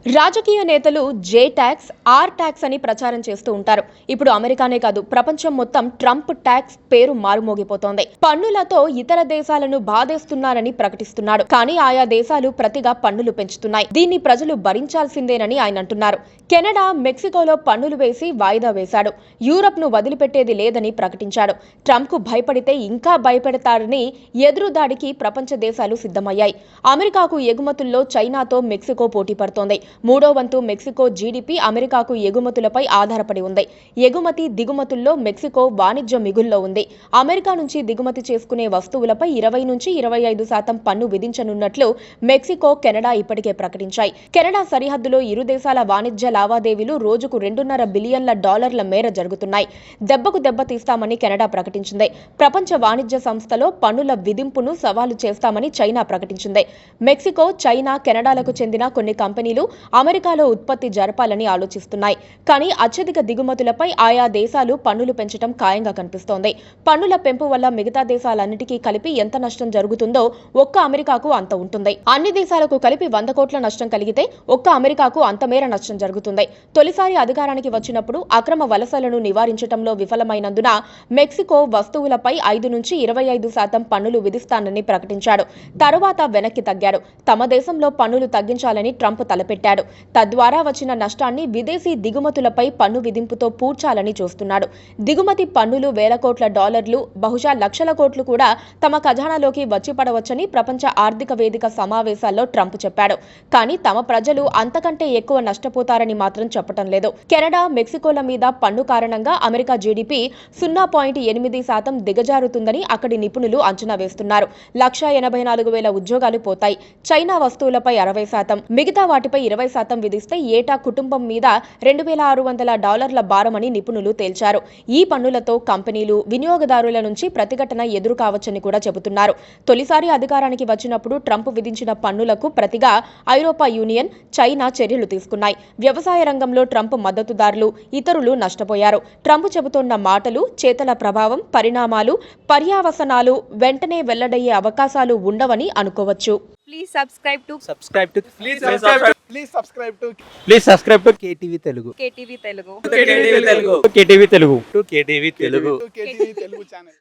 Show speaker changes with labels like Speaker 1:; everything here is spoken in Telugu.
Speaker 1: రాజకీయ నేతలు జే ట్యాక్స్, ఆర్ ట్యాక్స్ అని ప్రచారం చేస్తూ ఉంటారు. ఇప్పుడు అమెరికానే కాదు, ప్రపంచం మొత్తం ట్రంప్ ట్యాక్స్ పేరు మారుమోగిపోతోంది. పన్నులతో ఇతర దేశాలను బాధేస్తున్నారని ప్రకటిస్తున్నాడు. కానీ ఆయా దేశాలు ప్రతిగా పన్నులు పెంచుతున్నాయి. దీన్ని ప్రజలు భరించాల్సిందేనని ఆయన అంటున్నారు. కెనడా, మెక్సికోలో పన్నులు వేసి వాయిదా వేశాడు. యూరప్ ను వదిలిపెట్టేది లేదని ప్రకటించాడు. ట్రంప్ కు భయపడితే ఇంకా భయపెడతారని ఎదురుదాడికి ప్రపంచ దేశాలు సిద్ధమయ్యాయి. అమెరికాకు ఎగుమతుల్లో చైనాతో మెక్సికో పోటీ పడుతోంది. మూడో వంతు మెక్సికో జీడీపీ అమెరికాకు ఎగుమతులపై ఆధారపడి ఉంది. ఎగుమతి దిగుమతుల్లో మెక్సికో వాణిజ్య మిగుల్లో ఉంది. అమెరికా నుంచి దిగుమతి చేసుకునే వస్తువులపై 20 నుంచి 25% పన్ను విధించనున్నట్లు మెక్సికో, కెనడా ఇప్పటికే ప్రకటించాయి. కెనడా సరిహద్దులో ఇరు దేశాల వాణిజ్య లావాదేవీలు రోజుకు $2.5 బిలియన్ల మేర జరుగుతున్నాయి. దెబ్బకు దెబ్బ తీస్తామని కెనడా ప్రకటించింది. ప్రపంచ వాణిజ్య సంస్థలో పన్నుల విధింపును సవాలు చేస్తామని చైనా ప్రకటించింది. మెక్సికో, చైనా, కెనడాలకు చెందిన కొన్ని కంపెనీలు అమెరికాలో ఉత్పత్తి జరపాలని ఆలోచిస్తున్నాయి. కానీ అత్యధిక దిగుమతులపై ఆయా దేశాలు పన్నులు పెంచడం ఖాయంగా కనిపిస్తోంది. పన్నుల పెంపు వల్ల మిగతా దేశాలన్నిటికీ కలిపి ఎంత నష్టం జరుగుతుందో ఒక్క అమెరికాకు అంత ఉంటుంది. అన్ని దేశాలకు కలిపి 100 కోట్ల నష్టం కలిగితే ఒక్క అమెరికాకు అంత మేర నష్టం జరుగుతుంది. తొలిసారి అధికారానికి వచ్చినప్పుడు అక్రమ వలసలను నివారించడంలో విఫలమైనందున మెక్సికో వస్తువులపై 5 నుంచి 25% పన్నులు విధిస్తానని ప్రకటించాడు. తరువాత వెనక్కి తగ్గాడు. తమ దేశంలో పన్నులు తగ్గించాలని ట్రంప్ తలపెట్టాడు. తద్వారా వచ్చిన నష్టాన్ని విదేశీ దిగుమతులపై పన్ను విధింపుతో పూడ్చాలని చూస్తున్నాడు. దిగుమతి పన్నులు $1,000 కోట్ల, బహుశా లక్షల కోట్లు కూడా తమ ఖజానాలోకి వచ్చి పడవచ్చని ప్రపంచ ఆర్థిక వేదిక సమావేశాల్లో ట్రంప్ చెప్పాడు. కానీ తమ ప్రజలు అంతకంటే ఎక్కువ నష్టపోతారని మాత్రం చెప్పటం లేదు. కెనడా, మెక్సికోల మీద పన్ను కారణంగా అమెరికా జీడీపీ 0.8% దిగజారుతుందని అక్కడి నిపుణులు అంచనా వేస్తున్నారు. 1,84,000 ఉద్యోగాలు పోతాయి. చైనా వస్తువులపై 60%, మిగతా వాటిపై 20% విధిస్తే ఏటా కుటుంబం మీద $2,600 భారమని నిపుణులు తేల్చారు. ఈ పన్నులతో కంపెనీలు, వినియోగదారుల నుంచి ప్రతిఘటన ఎదురు కావచ్చని కూడా చెబుతున్నారు. తొలిసారి అధికారానికి వచ్చినప్పుడు ట్రంప్ విధించిన పన్నులకు ప్రతిగా ఐరోపా యూనియన్, చైనా చర్యలు తీసుకున్నాయి. వ్యవసాయ రంగంలో ట్రంప్ మద్దతుదారులు, ఇతరులు నష్టపోయారు. ట్రంప్ చెబుతోన్న మాటలు, చేతల ప్రభావం, పరిణామాలు, పర్యావసనాలు వెంటనే వెల్లడయ్యే అవకాశాలు ఉండవని అనుకోవచ్చు.
Speaker 2: Please subscribe to
Speaker 3: KTV Telugu.
Speaker 2: KTV Telugu.
Speaker 3: KTV Telugu channel.